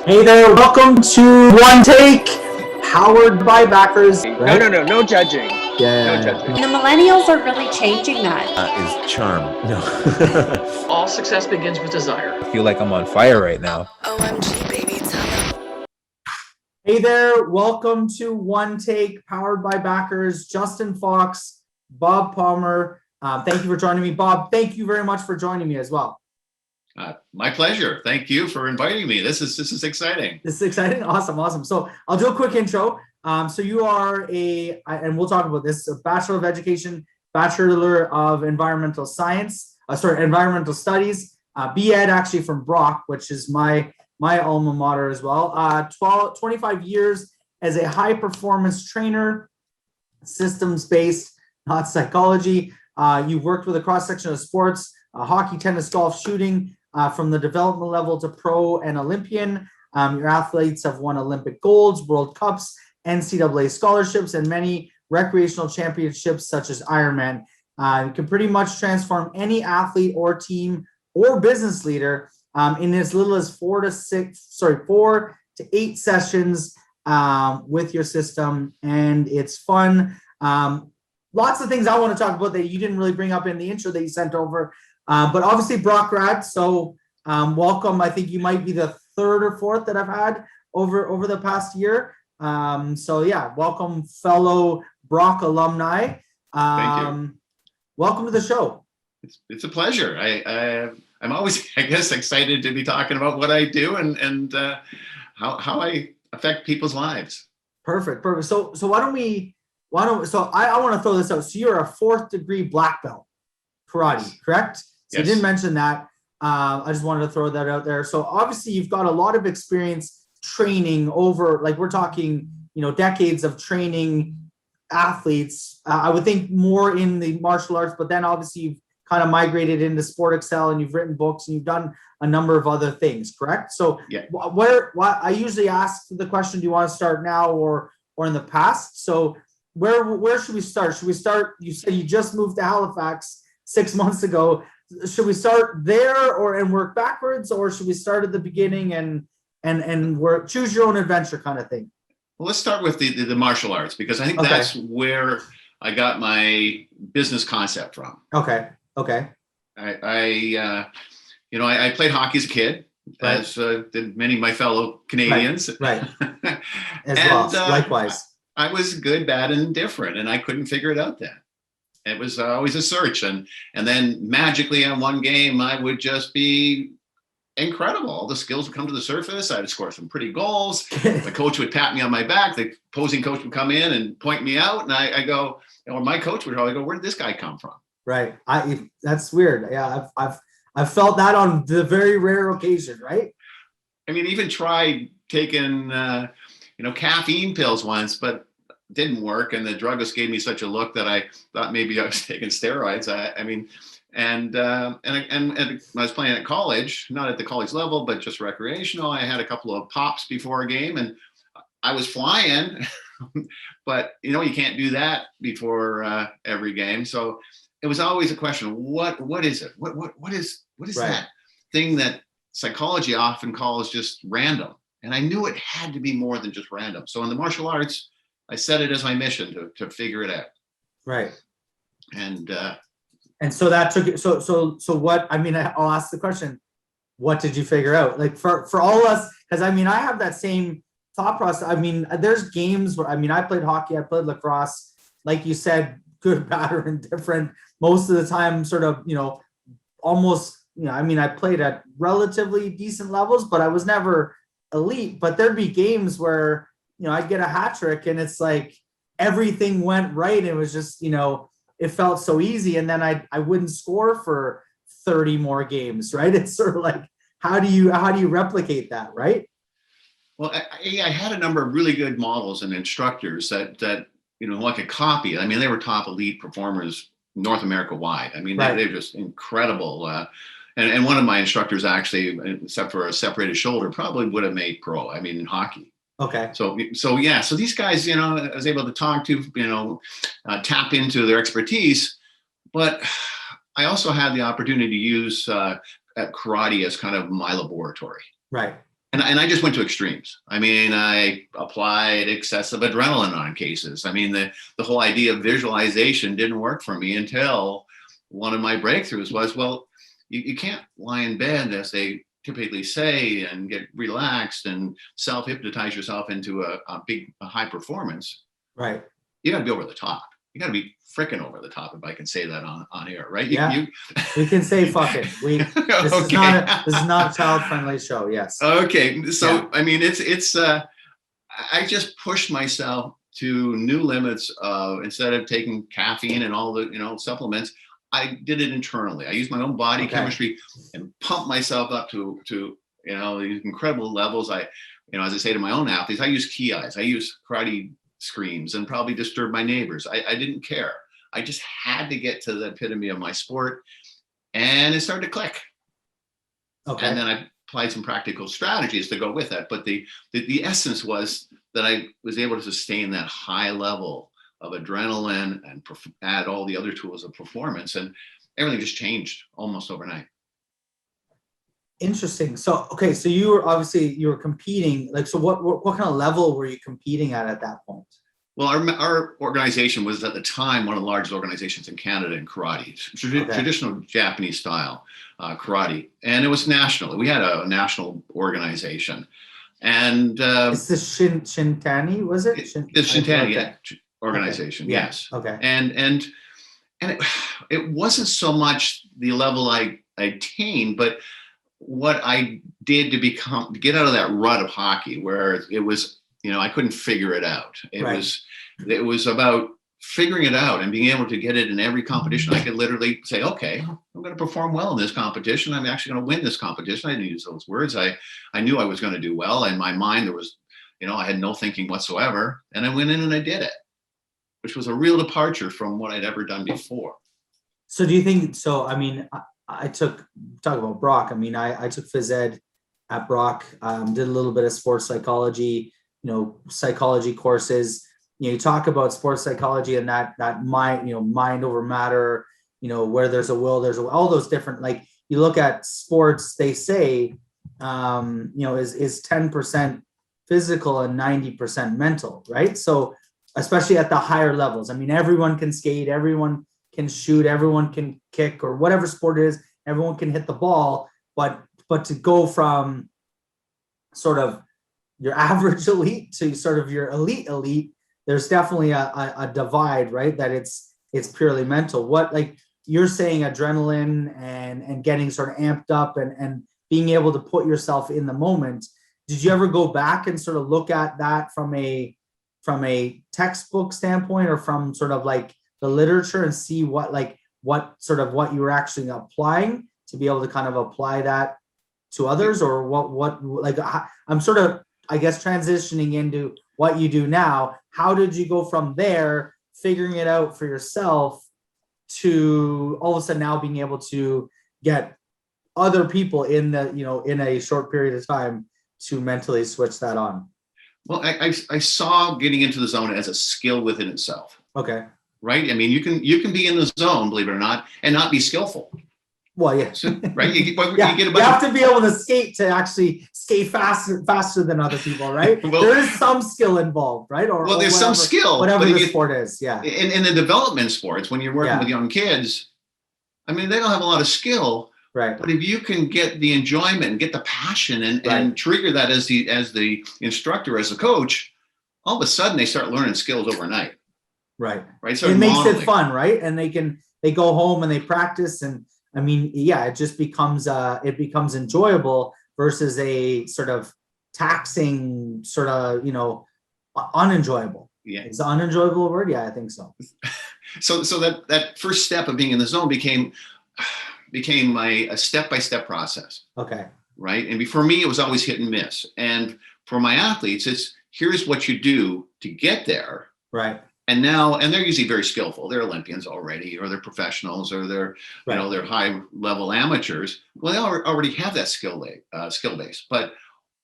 Hey there, welcome to One Take, powered by backers. Right? No judging. Yeah. No judging. The millennials are really changing that. Is charm. No. All success begins with desire. I feel like I'm on fire right now. OMG, baby, tell. Hey there, welcome to One Take, powered by backers. Justin Fox, Bob Palmer. Thank you for joining me. Bob, thank you very much for joining me as well. My pleasure. Thank you for inviting me. This is exciting. This is exciting. Awesome. So I'll do a quick intro. So you are and we'll talk about this, a Bachelor of Education, Bachelor of Environmental Studies, B.Ed actually from Brock, which is my alma mater as well. 25 years as a high performance trainer, systems-based, not psychology. You've worked with a cross section of sports, hockey, tennis, golf, shooting, from the development level to pro and Olympian. Your athletes have won Olympic golds, World Cups, NCAA scholarships, and many recreational championships such as Ironman. You can pretty much transform any athlete or team or business leader in as little as 4 to 8 sessions with your system, and it's fun. Lots of things I want to talk about that you didn't really bring up in the intro that you sent over. But obviously Brock grad, so welcome. I think you might be the third or fourth that I've had over the past year. So yeah, welcome fellow Brock alumni. Thank you. Welcome to the show. It's a pleasure. I'm always, I guess, excited to be talking about what I do and how I affect people's lives. Perfect. So I want to throw this out. So you're a 4th degree black belt karate, correct? So Yes. You didn't mention that. I just wanted to throw that out there. So obviously you've got a lot of experience training over, like we're talking, decades of training athletes. I would think more in the martial arts, but then obviously you've kind of migrated into Sport Excel and you've written books and you've done a number of other things, correct? So Yeah. I usually ask the question, do you want to start now or in the past? So where should we start? Should we start, you said you just moved to Halifax 6 months ago. Should we start there and work backwards, or should we start at the beginning and work, choose your own adventure kind of thing? Well, let's start with the martial arts, because I think Okay. that's where I got my business concept from. Okay. I played hockey as a kid, Right. as did many of my fellow Canadians. Right. As And, well, likewise. I was good, bad, and indifferent, and I couldn't figure it out then. It was always a search, and then magically on one game, I would just be incredible. All the skills would come to the surface. I'd score some pretty goals. The coach would pat me on my back. The opposing coach would come in and point me out, and I go, or my coach would probably go, "Where did this guy come from?" Right. That's weird. Yeah, I've felt that on the very rare occasion, right? I mean, even tried taking caffeine pills once, but didn't work, and the druggist gave me such a look that I thought maybe I was taking steroids. And I was playing at college, not at the college level, but just recreational. I had a couple of pops before a game, and I was flying, but you can't do that before every game. So it was always a question: what is it? What is Right. that thing that psychology often calls just random? And I knew it had to be more than just random. So in the martial arts, I set it as my mission to figure it out. Right. And so that took it. So what? I mean, I'll ask the question: what did you figure out? Like for all us, because I have that same thought process. I mean, there's games where I played hockey, I played lacrosse, like you said, good, bad, or indifferent. Most of the time, sort of, almost. I played at relatively decent levels, but I was never elite. But there'd be games where I'd get a hat trick, and it's like everything went right. It was just it felt so easy, and then I wouldn't score for 30 more games, right? It's sort of like how do you replicate that, right? well, I had a number of really good models and instructors that like a copy. I mean, they were top elite performers North America wide. I mean, Right. they're just incredible. And one of my instructors actually, except for a separated shoulder, probably would have made pro. I mean, in hockey. Okay. So these guys, I was able to talk to, tap into their expertise, but I also had the opportunity to use karate as kind of my laboratory. Right. And I just went to extremes. I mean, I applied excessive adrenaline on cases. I mean, the whole idea of visualization didn't work for me until one of my breakthroughs was, well, you can't lie in bed, as they typically say, and get relaxed and self-hypnotize yourself into a high performance. Right. You got to be over the top. You got to be freaking over the top, if I can say that on air, right? Yeah. We can say fuck it. This is not a child-friendly show. Yes. Okay. So, I mean, it's I just pushed myself to new limits of, instead of taking caffeine and all the, supplements, I did it internally. I used my own body chemistry and pumped myself up to these incredible levels. As I say to my own athletes, I use key eyes. I use karate screams and probably disturb my neighbors. I didn't care. I just had to get to the epitome of my sport, and it started to click. Okay. And then I applied some practical strategies to go with that. But the essence was that I was able to sustain that high level of adrenaline and add all the other tools of performance, and everything just changed almost overnight. Interesting. So, okay. So you were competing, like, so what kind of level were you competing at that point? Well, our organization was at the time one of the largest organizations in Canada in karate, traditional Japanese style karate. And it was national. We had a national organization. And it's the Shintani, was it? The Shintani organization, okay. Yes. Okay. And it wasn't so much the level I attained, but what I did to get out of that rut of hockey where it was, I couldn't figure it out. It was about figuring it out and being able to get it in every competition. I could literally say, okay, I'm going to perform well in this competition. I'm actually going to win this competition. I didn't use those words. I knew I was going to do well. In my mind, there was, I had no thinking whatsoever. And I went in and I did it, which was a real departure from what I'd ever done before. So do you think, talk about Brock. I mean, I took phys ed at Brock, did a little bit of sports psychology, psychology courses. You talk about sports psychology and that mind, mind over matter, where there's a will, all those different, like, you look at sports, they say, is 10% physical and 90% mental, right? So especially at the higher levels, I mean, everyone can skate, everyone can shoot, everyone can kick, or whatever sport it is, everyone can hit the ball, but to go from sort of your average elite to sort of your elite, there's definitely a divide, right? That it's purely mental. What, like, you're saying adrenaline and getting sort of amped up and being able to put yourself in the moment. Did you ever go back and sort of look at that from a textbook standpoint, or from sort of like the literature, and see what you were actually applying to be able to kind of apply that to others? Or I'm sort of, I guess, transitioning into what you do now. How did you go from there, figuring it out for yourself, to all of a sudden now being able to get other people in a short period of time to mentally switch that on? Well, I saw getting into the zone as a skill within itself. Okay. Right? I mean, you can be in the zone, believe it or not, and not be skillful. Well, yeah. Right? You have to be able to skate to actually skate faster than other people, right? Well, there is some skill involved, right? There's some skill. Whatever the sport is, yeah. In the development sports, when you're working with young kids, I mean, they don't have a lot of skill. Right. But if you can get the enjoyment and get the passion and trigger that as the instructor, as the coach, all of a sudden they start learning skills overnight. Right. So it makes it fun, right? And they go home and they practice, and I mean, it just becomes enjoyable versus a sort of taxing, sort of, unenjoyable. Yeah. Is the unenjoyable a word? Yeah, I think so. So that first step of being in the zone became a step-by-step process. Okay. Right. And for me, it was always hit and miss. And for my athletes, it's here's what you do to get there. Right. And they're usually very skillful. They're Olympians already, or they're professionals, or they're, they're high level amateurs. Well, they already have that skill base. But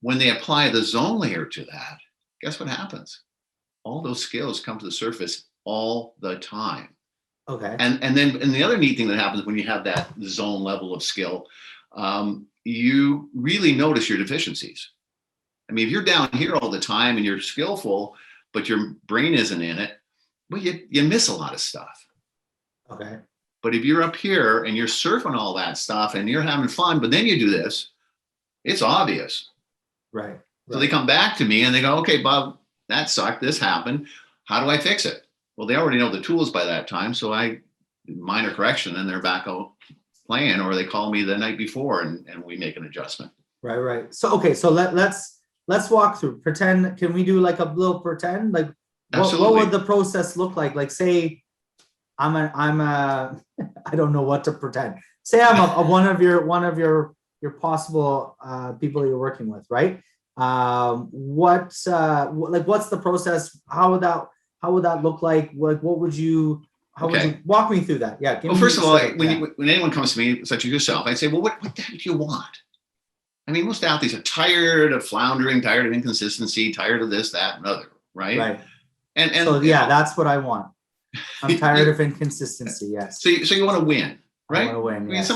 when they apply the zone layer to that, guess what happens? All those skills come to the surface all the time. Okay. And the other neat thing that happens when you have that zone level of skill, you really notice your deficiencies. I mean, if you're down here all the time and you're skillful, but your brain isn't in it, well, you miss a lot of stuff. Okay. But if you're up here and you're surfing all that stuff and you're having fun, but then you do this, it's obvious. Right. So they come back to me and they go, okay, Bob, that sucked. This happened. How do I fix it? Well, they already know the tools by that time. So I minor correction and they're back out playing, or they call me the night before and we make an adjustment. Right. Right. So, okay. So let's walk through pretend. Can we do like a little pretend? Like what would the process look like? Like say I'm a I don't know what to pretend. Say I'm a one of your possible people you're working with, right? What's the process? How would that look like? Like what would you would you walk me through that? Yeah. Well, first of all, when anyone comes to me, such as yourself, I'd say, well, what the heck do you want? I mean, most athletes are tired of floundering, tired of inconsistency, tired of this, that, and other, right? Right. And so yeah, that's what I want. I'm tired of inconsistency. Yes. So you want to win, right? I want to win. I mean, yes.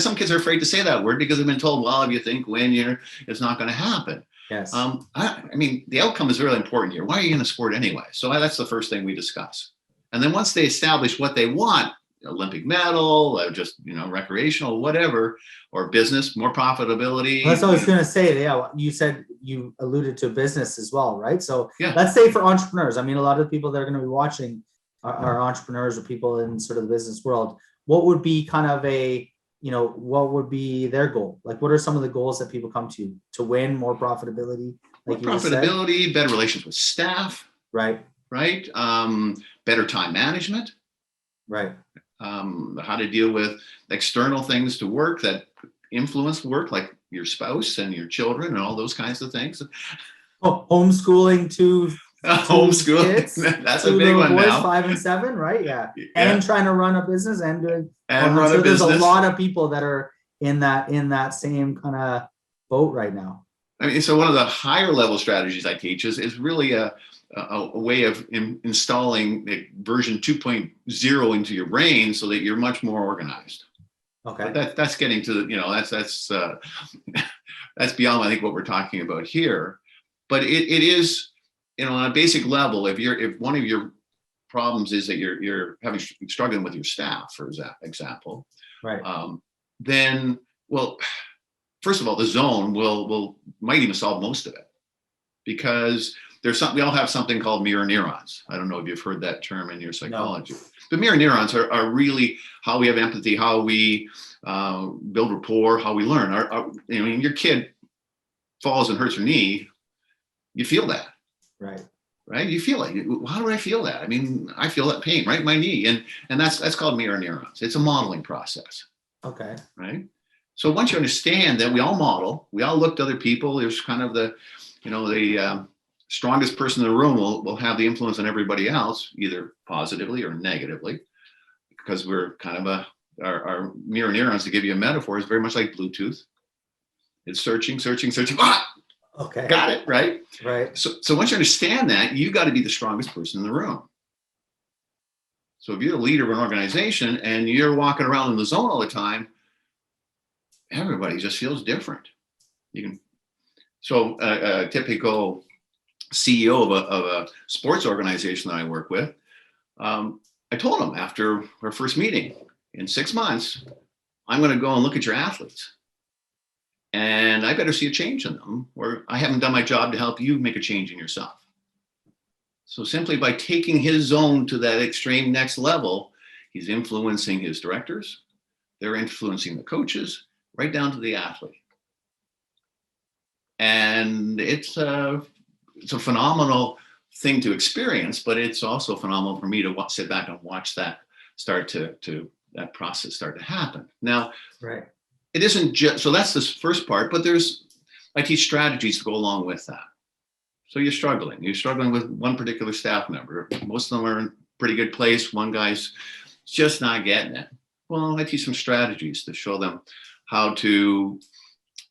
some kids are afraid to say that word because they've been told, well, if you think win, it's not going to happen. Yes. I mean, the outcome is really important here. Why are you in a sport anyway? So that's the first thing we discuss. And then once they establish what they want, Olympic medal, just recreational, whatever, or business, more profitability. Well, that's what I was going to say. Yeah, you said you alluded to business as well, right? So yeah. Let's say for entrepreneurs, I mean, a lot of the people that are going to be watching are entrepreneurs or people in sort of the business world. What would be kind of what would be their goal? Like, what are some of the goals that people come to win more profitability? Like more profitability, better relations with staff. Right. Right. Better time management. Right. How to deal with external things to work that influence work, like your spouse and your children and all those kinds of things. Homeschooling two homeschooling. Kids, that's a big one boys, now. 5 and 7, right? Yeah. And trying to run a business and doing run a business. There's a lot of people that are in that same kind of boat right now. I mean, so one of the higher level strategies I teach is really a way of installing version 2.0 into your brain so that you're much more organized. Okay. But that's getting to that's beyond, I think, what we're talking about here. But it is, on a basic level, if one of your problems is that you're struggling with your staff, for example, right? Then, well, first of all, the zone might even solve most of it, because we all have something called mirror neurons. I don't know if you've heard that term in your psychology. No. The mirror neurons are really how we have empathy, how we build rapport, how we learn. When your kid falls and hurts her knee, you feel that. Right. You feel it. How do I feel that? I mean, I feel that pain, right? My knee. And that's called mirror neurons. It's a modeling process. Okay. Right. So once you understand that we all model, we all look to other people, there's kind of the strongest person in the room will have the influence on everybody else, either positively or negatively, because we're kind of our mirror neurons, to give you a metaphor, is very much like Bluetooth. It's searching. Ah! Okay. Got it, right? Right. So once you understand that, you got to be the strongest person in the room. So if you're the leader of an organization and you're walking around in the zone all the time, everybody just feels different. So a typical CEO of a sports organization that I work with, I told him after our first meeting, in 6 months, I'm going to go and look at your athletes. And I better see a change in them, or I haven't done my job to help you make a change in yourself. So simply by taking his zone to that extreme next level, he's influencing his directors, they're influencing the coaches, right down to the athlete. And it's a phenomenal thing to experience, but it's also phenomenal for me to sit back and watch that that process start to happen. Now, right. It isn't just, so that's the first part, but I teach strategies to go along with that. So you're struggling with one particular staff member. Most of them are in a pretty good place. One guy's just not getting it. Well, I teach some strategies to show them how to,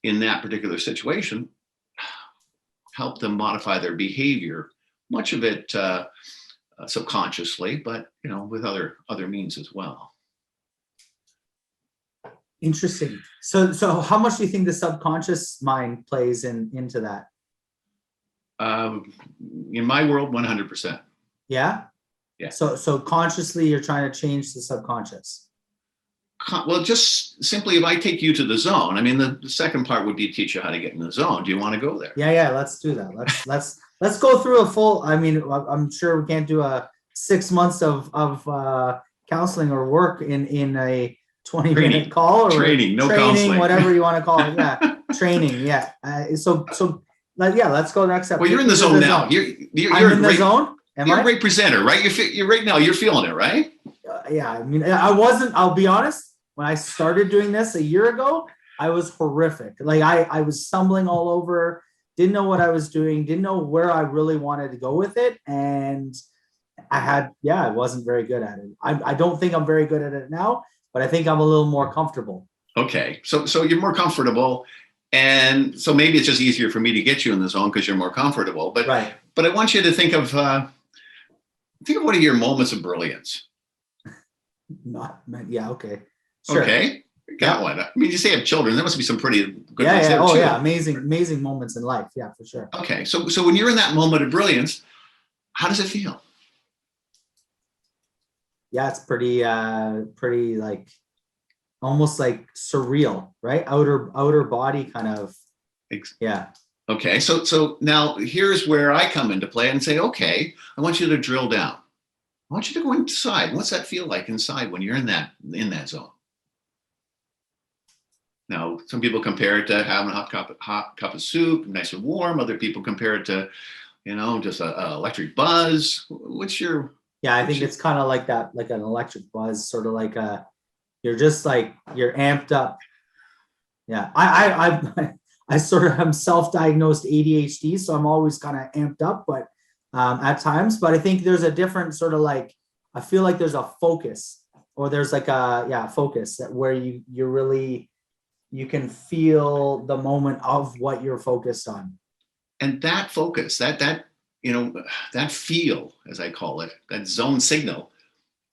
in that particular situation, help them modify their behavior. Much of it subconsciously, but with other means as well. Interesting. So how much do you think the subconscious mind plays into that? In my world, 100%. Yeah. Yeah. So consciously, you're trying to change the subconscious. Well, just simply, if I take you to the zone, I mean, the second part would be teach you how to get in the zone. Do you want to go there? Yeah. Let's do that. Let's go through a full. I mean, I'm sure we can't do a 6 months of counseling or work in a 20-minute call or training, counseling. whatever you want to call it. Yeah, training. Yeah. Let's go next step. Well, you're in the zone now. I'm You're in the zone. You're a great presenter, right? You're right now. You're feeling it, right? Yeah. I mean, I wasn't. I'll be honest. When I started doing this a year ago, I was horrific. Like I was stumbling all over. Didn't know what I was doing. Didn't know where I really wanted to go with it, and I wasn't very good at it. I don't think I'm very good at it now, but I think I'm a little more comfortable. Okay, so you're more comfortable, and so maybe it's just easier for me to get you in the zone because you're more comfortable. But right. But I want you to think of one of your moments of brilliance. Okay. Sure. Okay, got one. I mean, you say you have children. There must be some pretty good ones Yeah. there Oh too. yeah, amazing moments in life. Yeah, for sure. Okay, so when you're in that moment of brilliance, how does it feel? Yeah, it's pretty like almost like surreal, right? Outer body kind of. Yeah. Okay, so now here's where I come into play and say, okay, I want you to drill down. I want you to go inside. What's that feel like inside when you're in that zone? Now, some people compare it to having a hot cup of soup, nice and warm. Other people compare it to, just an electric buzz. What's your? Yeah, I think it's kind of like that, like an electric buzz, sort of like you're just like, you're amped up. Yeah, I sort of am self-diagnosed ADHD, so I'm always kind of amped up, but at times. But I think there's a different sort of like, I feel like there's a focus, or there's like a focus that where you can feel the moment of what you're focused on. And that focus, that feel, as I call it, that zone signal,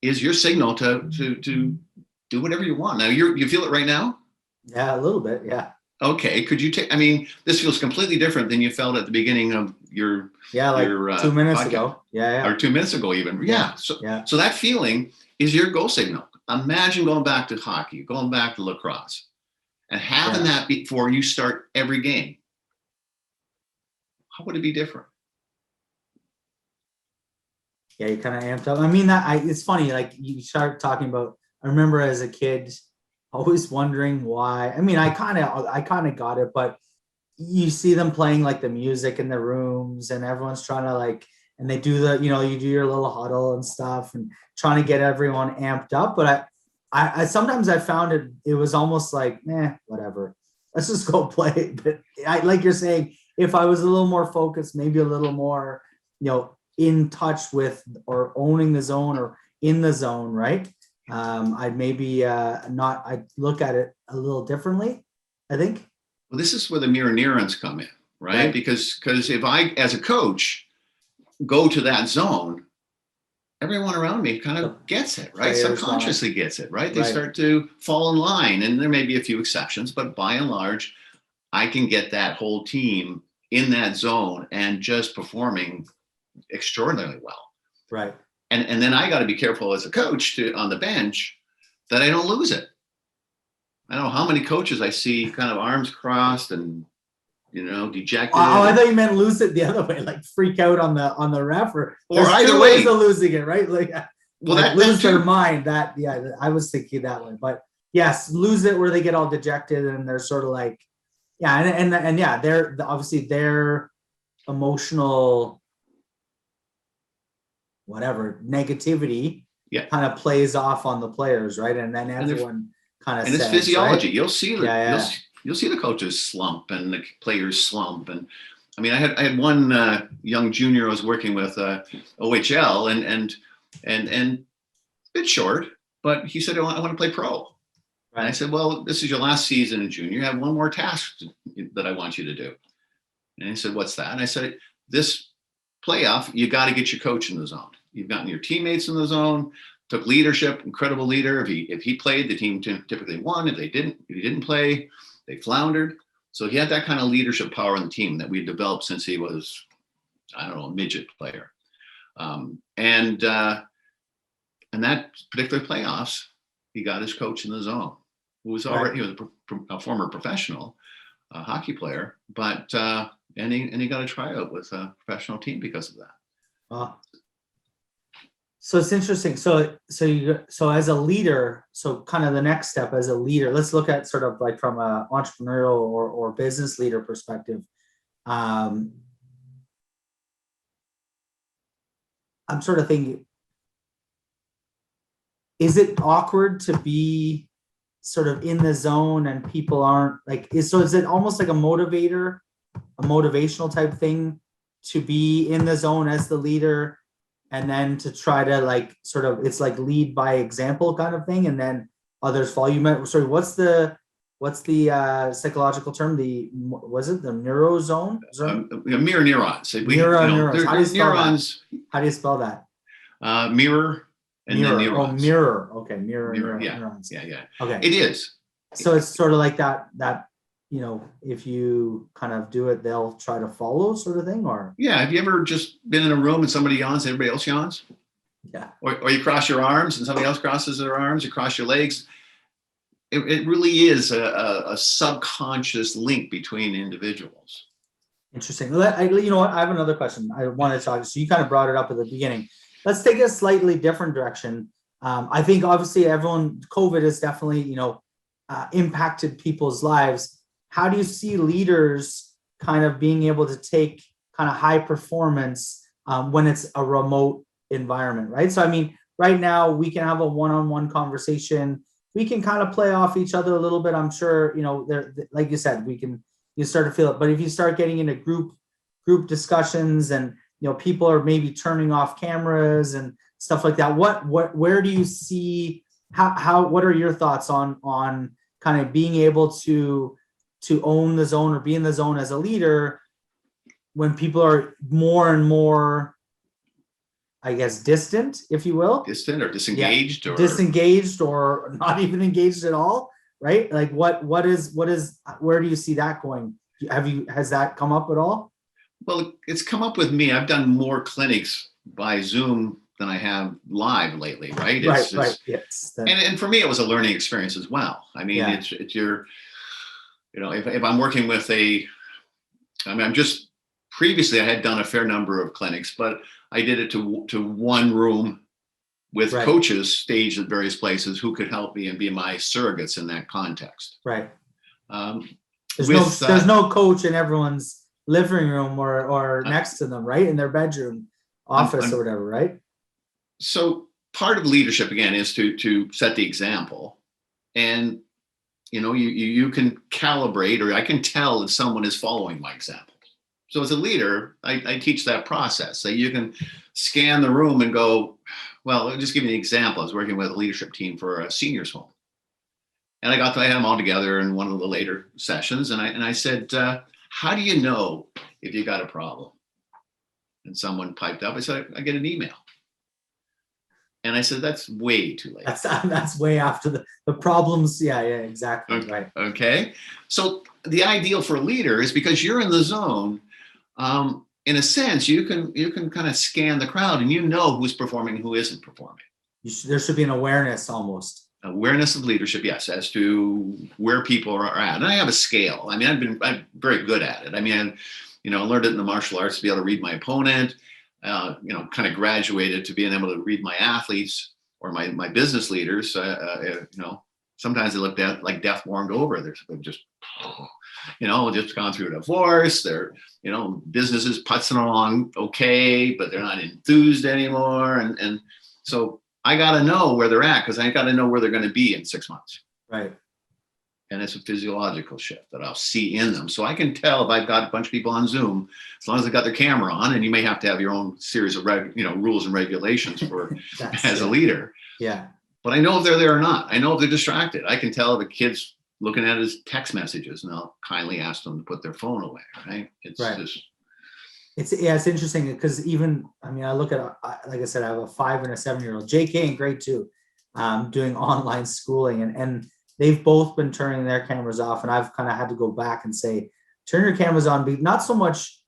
is your signal to do whatever you want. Now you feel it right now? Yeah, a little bit. Yeah. Okay. Could you take? I mean, this feels completely different than you felt at the beginning of your 2 minutes podcast. ago. Yeah. Or 2 minutes ago, even. Yeah. So that feeling is your go signal. Imagine going back to hockey, going back to lacrosse, and having that before you start every game. How would it be different? Yeah, you kind of amped up. I mean, it's funny. Like you start talking about. I remember as a kid, always wondering why. I mean, I kind of got it, but you see them playing like the music in the rooms, and everyone's trying to like, and they do you do your little huddle and stuff, and trying to get everyone amped up. But I sometimes I found it was almost like, whatever. Let's just go play. But like you're saying, if I was a little more focused, maybe a little more, in touch with or owning the zone or in the zone, right? I'd maybe I'd look at it a little differently, I think. Well, this is where the mirror neurons come in, right? Because if I, as a coach, go to that zone, everyone around me kind of gets it, right? Subconsciously gets it, right? They start to fall in line, and there may be a few exceptions, but by and large, I can get that whole team in that zone and just performing extraordinarily well. Right. And then I got to be careful as a coach on the bench that I don't lose it. I don't know how many coaches I see kind of arms crossed and, dejected. Oh, I thought you meant lose it the other way, like freak out on the ref, or either way of losing it, right? Like, that lose their mind. I was thinking that way, but yes, lose it where they get all dejected and they're sort of like, they're obviously their emotional, whatever negativity kind of plays off on the players, right? And then everyone kind of, and it's physiology, right? You'll see you'll see the coaches slump and the players slump. And I mean, I had one young junior I was working with, OHL, and a bit short, but he said, I want to play pro. Right. And I said, well, this is your last season in junior. You have one more task that I want you to do. And he said, what's that? And I said, this playoff, you got to get your coach in the zone. You've gotten your teammates in the zone, took leadership, incredible leader. If he played, the team typically won. If he didn't play, they floundered. So he had that kind of leadership power in the team that we developed since he was I don't know, a midget player. And that particular playoffs, he got his coach in the zone, who was already, he was a former professional hockey player, but and he got a tryout with a professional team because of that. So it's interesting. So as a leader, so kind of the next step as a leader, let's look at sort of like from a entrepreneurial or business leader perspective. I'm sort of thinking, is it awkward to be sort of in the zone and people aren't like, is it almost like a motivational type thing to be in the zone as the leader and then to try to like sort of, it's like lead by example kind of thing, and then others follow? You meant, sorry, what's the psychological term? Was it the neurozone? Mirror neurons. Neurons. How do you spell that? Mirror and mirror. then neurons. Oh, mirror. Okay, mirror. Yeah. Neurons. Yeah. Okay. It is. So it's sort of like that, if you kind of do it, they'll try to follow sort of thing, or? Yeah. Have you ever just been in a room and somebody yawns, everybody else yawns? Yeah. Or you cross your arms and somebody else crosses their arms, you cross your legs. It really is a subconscious link between individuals. Interesting. You know what? I have another question I wanted to talk. So you kind of brought it up at the beginning. Let's take a slightly different direction. I think obviously COVID has definitely, impacted people's lives. How do you see leaders kind of being able to take kind of high performance when it's a remote environment, right? So, I mean, right now we can have a one-on-one conversation. We can kind of play off each other a little bit. I'm sure, like you said, you start to feel it. But if you start getting into group discussions and, people are maybe turning off cameras and stuff like that, where do you see, what are your thoughts on kind of being able to own the zone or be in the zone as a leader when people are more and more, I guess, distant, if you will? Distant or disengaged? Yeah. Disengaged or not even engaged at all, right? Like where do you see that going? Has that come up at all? Well, it's come up with me. I've done more clinics by Zoom than I have live lately, right? Right. Yes. And for me, it was a learning experience as well. I mean, it's your, if I'm working with previously I had done a fair number of clinics, but I did it to one room with coaches staged at various places who could help me and be my surrogates in that context. Right. There's no coach in everyone's living room or next to them, right? In their bedroom, office or whatever, right? So part of leadership, again, is to set the example. And, you can calibrate, or I can tell if someone is following my example. So as a leader, I teach that process. So you can scan the room and go, well, I'll just give you an example. I was working with a leadership team for a seniors home. And I had them all together in one of the later sessions. And I said, how do you know if you got a problem? And someone piped up. I said, I get an email. And I said, that's way too late. That's way after the problems. Yeah, exactly. Okay. Right. Okay. So the ideal for a leader is, because you're in the zone, in a sense, you can kind of scan the crowd and who's performing and who isn't performing. There should be an awareness almost. Awareness of leadership, yes, as to where people are at. And I have a scale. I mean, I'm very good at it. I mean, I learned it in the martial arts to be able to read my opponent, kind of graduated to being able to read my athletes or my business leaders. Sometimes they looked at like death warmed over. They're just, just gone through a divorce. They're, businesses putzing along okay, but they're not enthused anymore. And so I got to know where they're at, because I got to know where they're going to be in 6 months. Right. And it's a physiological shift that I'll see in them. So I can tell if I've got a bunch of people on Zoom, as long as they've got their camera on, and you may have to have your own series of rules and regulations for as a leader. Yeah. But I know if they're there or not. I know if they're distracted. I can tell if a kid's looking at his text messages, and I'll kindly ask them to put their phone away. Right. It's interesting because I look at, like I said, I have a 5 and a 7-year-old, JK in grade 2, doing online schooling, and they've both been turning their cameras off, and I've kind of had to go back and say, turn your cameras on, not so much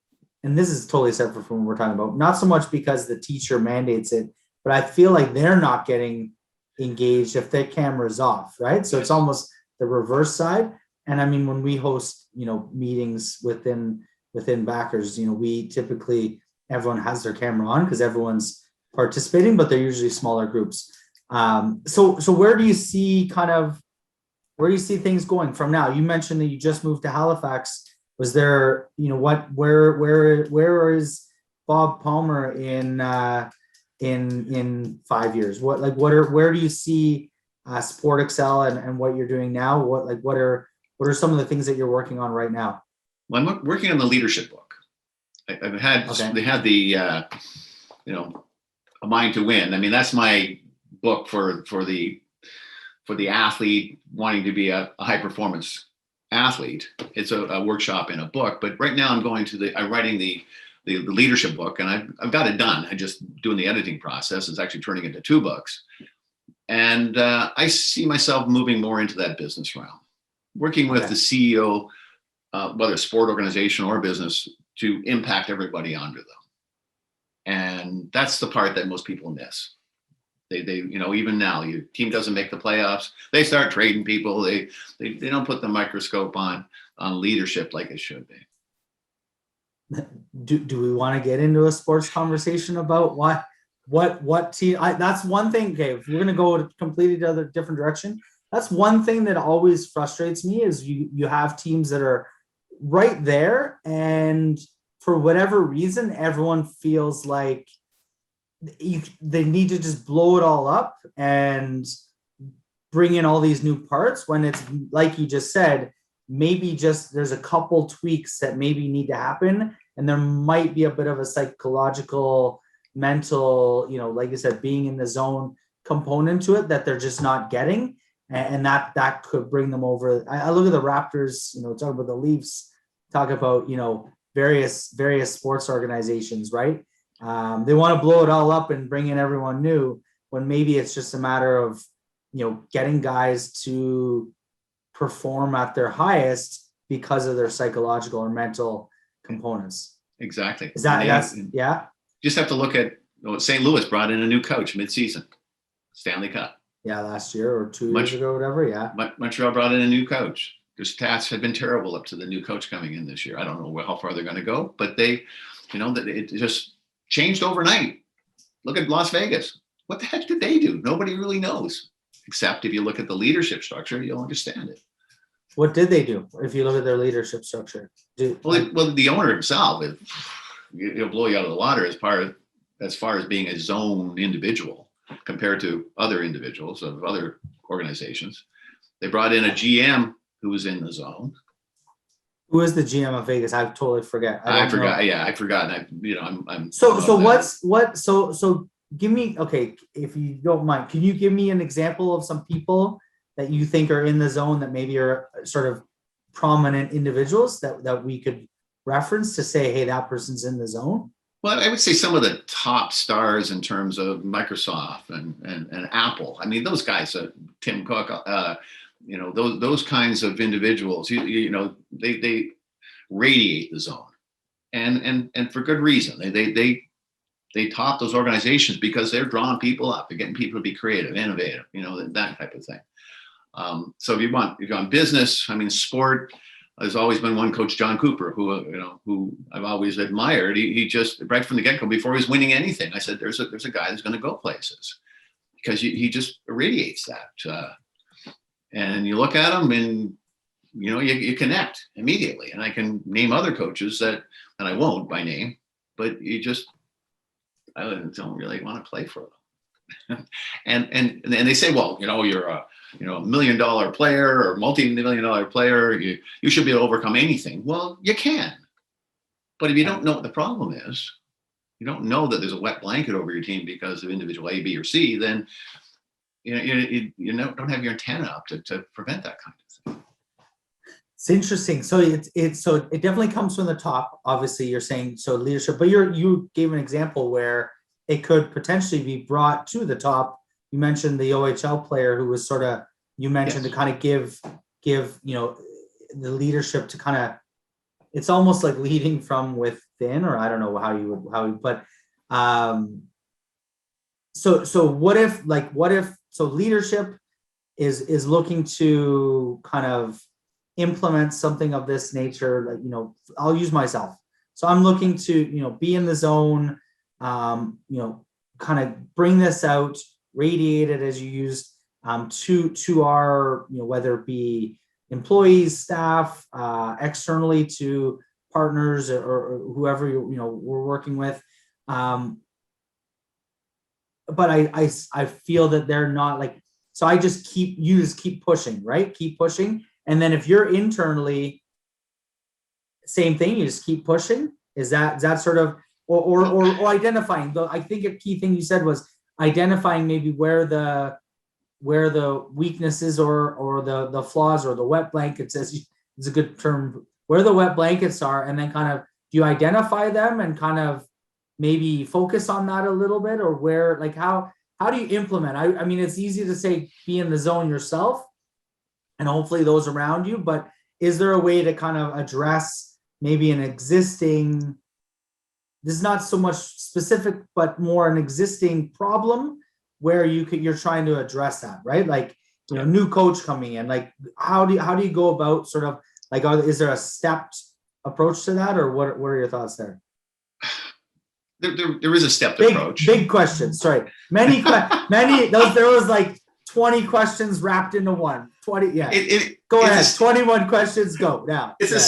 and this is totally separate from what we're talking about, not so much because the teacher mandates it, but I feel like they're not getting engaged if their camera's off, right? So it's almost the reverse side. And I mean, when we host, meetings within backers, we typically, everyone has their camera on because everyone's participating, but they're usually smaller groups. So where do you see things going from now? You mentioned that you just moved to Halifax. Was there, where is Bob Palmer in 5 years? Where do you see Sport Excel and what you're doing now? What are some of the things that you're working on right now? Well, I'm working on the leadership book. They had the A Mind to Win. I mean, that's my book for the athlete wanting to be a high performance athlete. It's a workshop in a book, but right now I'm writing the leadership book, and I've got it done. I'm just doing the editing process. It's actually turning into 2 books. And I see myself moving more into that business realm, working with the CEO, whether it's sport organization or business, to impact everybody under them. And that's the part that most people miss. They even now, your team doesn't make the playoffs, they start trading people. They don't put the microscope on leadership like it should be. Do we want to get into a sports conversation about what team? That's one thing. Okay, if we're going to go a completely different direction, that's one thing that always frustrates me is you have teams that are right there, and for whatever reason, everyone feels like they need to just blow it all up and bring in all these new parts, when it's like you just said, maybe just there's a couple tweaks that maybe need to happen, and there might be a bit of a psychological, mental, like you said, being in the zone component to it that they're just not getting, and that could bring them over. I look at the Raptors, talk about the Leafs, talk about various sports organizations, right? They want to blow it all up and bring in everyone new, when maybe it's just a matter of getting guys to perform at their highest because of their psychological or mental components. Exactly. Is that Just have to look at St. Louis brought in a new coach mid-season, Stanley Cup. Yeah, last year or 2 years ago, whatever. Yeah. Montreal brought in a new coach. Their stats had been terrible up to the new coach coming in this year. I don't know how far they're going to go, but they, it just changed overnight. Look at Las Vegas. What the heck did they do? Nobody really knows, except if you look at the leadership structure, you'll understand it. What did they do? If you look at their leadership structure, the owner himself, he'll blow you out of the water as far as being a zone individual compared to other individuals of other organizations. They brought in a GM who was in the zone. Who is the GM of Vegas? I totally forget. I forgot. Yeah, I forgot. I'm. So give me, okay, if you don't mind, can you give me an example of some people that you think are in the zone that maybe are sort of prominent individuals that we could reference to say, hey, that person's in the zone? Well, I would say some of the top stars in terms of Microsoft and Apple. I mean, those guys, Tim Cook, those kinds of individuals, they radiate the zone, and for good reason. They top those organizations because they're drawing people up. They're getting people to be creative, innovative, that type of thing. So if you're on business, I mean, sport, there's always been one coach, John Cooper, who I've always admired. He just, right from the get-go, before he was winning anything, I said, there's a guy that's going to go places, because he just irradiates that. And you look at him and, you connect immediately. And I can name other coaches and I won't by name, but I don't really want to play for them. and they say, well, you're a $1 million player or multi-million dollar player. You should be able to overcome anything. Well, you can. But if you don't know what the problem is, you don't know that there's a wet blanket over your team because of individual A, B, or C, then you don't have your antenna up to prevent that kind of thing. It's interesting. So it definitely comes from the top. Obviously, you're saying so leadership, but you gave an example where it could potentially be brought to the top. You mentioned the OHL player who was sort of, you mentioned to kind of give the leadership to kind of, it's almost like leading from thin, or I don't know how you but so what if leadership is looking to kind of implement something of this nature, like, I'll use myself. So I'm looking to, be in the zone, kind of bring this out, radiate it, as you used, to our, whether it be employees, staff, externally to partners or whoever we're working with. But I feel that they're not like, so I just keep pushing, right? Keep pushing. And then if you're internally, same thing, you just keep pushing. Is that sort of, or identifying, though? I think a key thing you said was identifying maybe where the weaknesses or the flaws or the wet blankets, as is a good term, where the wet blankets are, and then kind of, do you identify them and kind of maybe focus on that a little bit, or where, like, how do you implement? I mean, it's easy to say be in the zone yourself and hopefully those around you, but is there a way to kind of address maybe an existing, this is not so much specific, but more an existing problem where you're trying to address that, right? Like, new coach coming in, like, how do you go about sort of like, is there a stepped approach to that, or what are your thoughts there? There is a stepped approach. Big questions. Sorry. Many, there was like 20 questions wrapped into one. 20. Yeah. Go ahead. 21 questions. Go now. It's a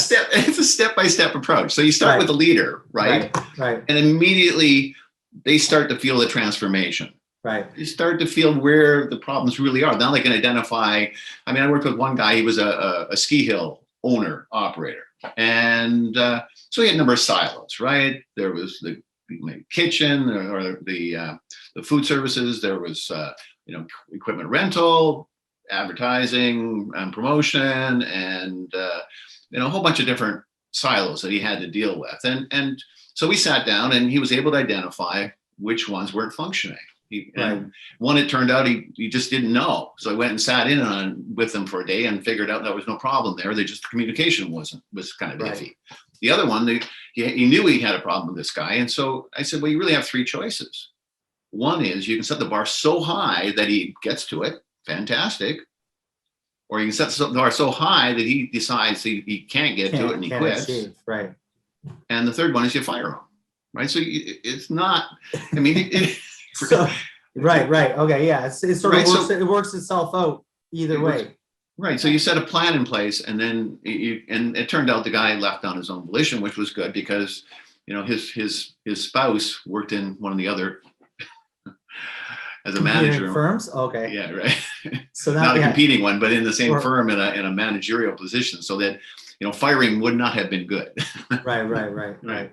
step-by-step approach. So you start with the leader, right? Right. And immediately they start to feel the transformation. Right. You start to feel where the problems really are. Now they can identify. I mean, I worked with one guy. He was a ski hill operator. And so he had a number of silos, right? There was the kitchen or the food services. There was equipment rental, advertising and promotion, and a whole bunch of different silos that he had to deal with. And so we sat down, and he was able to identify which ones weren't functioning. And one, it turned out he just didn't know. So I went and sat in with them for a day and figured out there was no problem there. The communication was kind of iffy. The other one, he knew he had a problem with this guy. And so I said, well, you really have three choices. One is you can set the bar so high that he gets to it. Fantastic. Or you can set the bar so high that he decides he can't get to it and he quits. Achieve. Right. And the third one is you fire him. Right. So it's not, I mean, right. Okay. Yeah. It sort of works. It works itself out either way. Right. So you set a plan in place, and then and it turned out the guy left on his own volition, which was good because, his spouse worked in one of the other as a manager. Firms. Okay. Yeah. Right. So not a competing one, but in the same firm in a managerial position, so that, firing would not have been good. Right.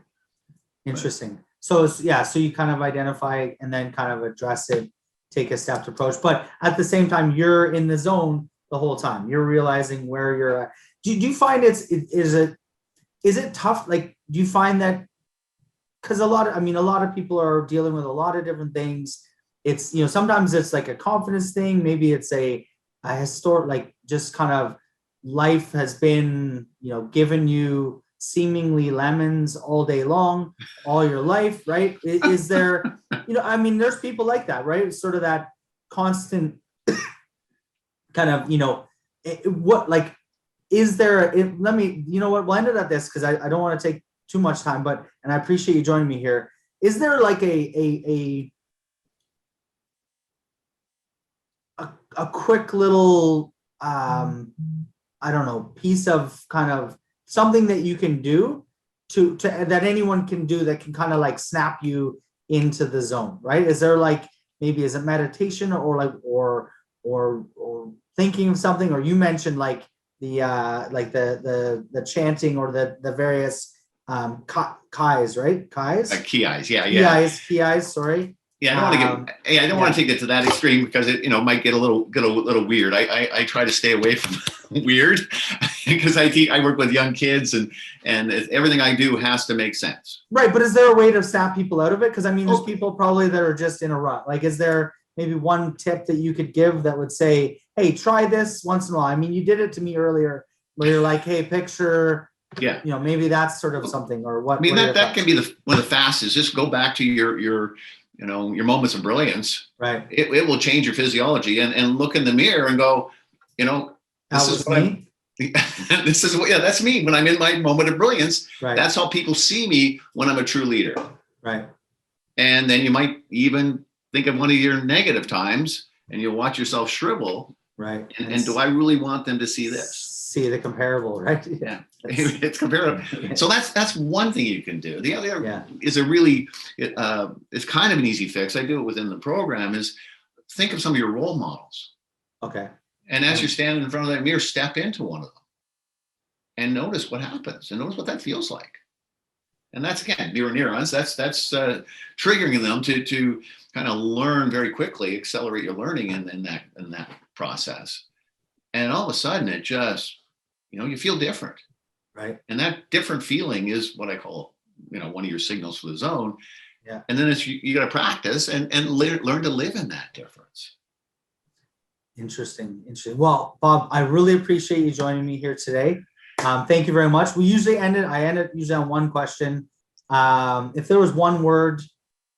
Interesting. So so you kind of identify and then kind of address it, take a stepped approach, but at the same time, you're in the zone the whole time. You're realizing where you're at. Do you find is it tough? Like, do you find that, because a lot of people are dealing with a lot of different things. It's, sometimes it's like a confidence thing. Maybe it's a historic, like, just kind of life has been, given you seemingly lemons all day long, all your life, right? Is there, there's people like that, right? It's sort of that constant kind of, is there, we'll end it at this, because I don't want to take too much time, and I appreciate you joining me here. Is there like a quick little, piece of kind of something that you can do to that anyone can do that can kind of like snap you into the zone, right? Is there maybe is it meditation or thinking of something, or you mentioned the chanting or the various Kais, right? Kais? Kiais, yeah. Kiais, sorry. Yeah, I don't want to take it to that extreme, because it might get a little weird. I try to stay away from weird, because I work with young kids, and everything I do has to make sense. Right, but is there a way to snap people out of it? Because there's people probably that are just in a rut. Like, is there maybe one tip that you could give that would say, hey, try this once in a while? You did it to me earlier where you're like, hey, picture Yeah. You know, maybe that's sort of something, or what? I mean, what are your that can thoughts? be one of the fastest. Just go back to your moments of brilliance. Right. It will change your physiology, and look in the mirror and go, That this was is what me. that's me when I'm in my moment of brilliance. Right. That's how people see me when I'm a true leader. Right. And then you might even think of one of your negative times, and you'll watch yourself shrivel. Right. And do I really want them to see this? See the comparable, right? Yeah, it's comparable. So that's one thing you can do. The other Yeah. is it's kind of an easy fix. I do it within the program. Is think of some of your role models, Okay. and as you're standing in front of that mirror, step into one of them, and notice what happens, and notice what that feels like. And that's again neurons. That's triggering them to kind of learn very quickly, accelerate your learning in that process. And all of a sudden, it just you feel different. Right. And that different feeling is what I call, one of your signals for the zone. Yeah. And then you got to practice and learn to live in that difference. Interesting. Well, Bob, I really appreciate you joining me here today. Thank you very much. I end it usually on one question. If there was one word,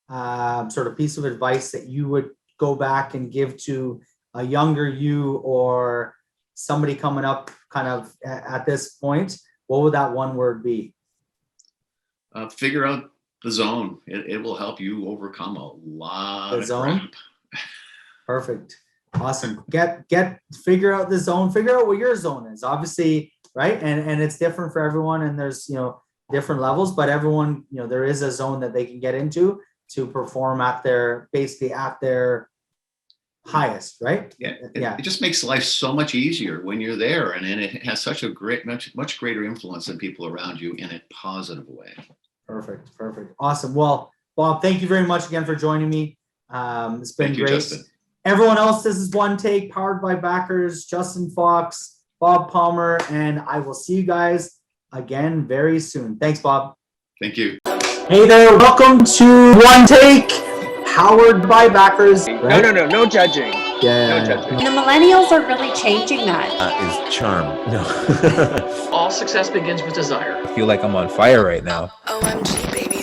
sort of piece of advice that you would go back and give to a younger you or somebody coming up kind of at this point, what would that one word be? Figure out the zone. It will help you overcome a lot The of zone? crap. Perfect. Awesome. Figure out the zone, figure out what your zone is, obviously, right? And it's different for everyone, and there's, different levels, but everyone, there is a zone that they can get into to perform at their highest, right? Yeah. Yeah. It just makes life so much easier when you're there, and it has such a much greater influence on people around you in a positive way. Perfect. Awesome. Well, Bob, thank you very much again for joining me. It's been Thank you, great. Justin. Everyone else, this is One Take, powered by backers, Justin Fox, Bob Palmer, and I will see you guys again very soon. Thanks, Bob. Thank you. Hey there, welcome to One Take, powered by backers. Right? No judging. Yeah. No judging. And the millennials are really changing that. Is charm. No. All success begins with desire. I feel like I'm on fire right now. OMG, baby.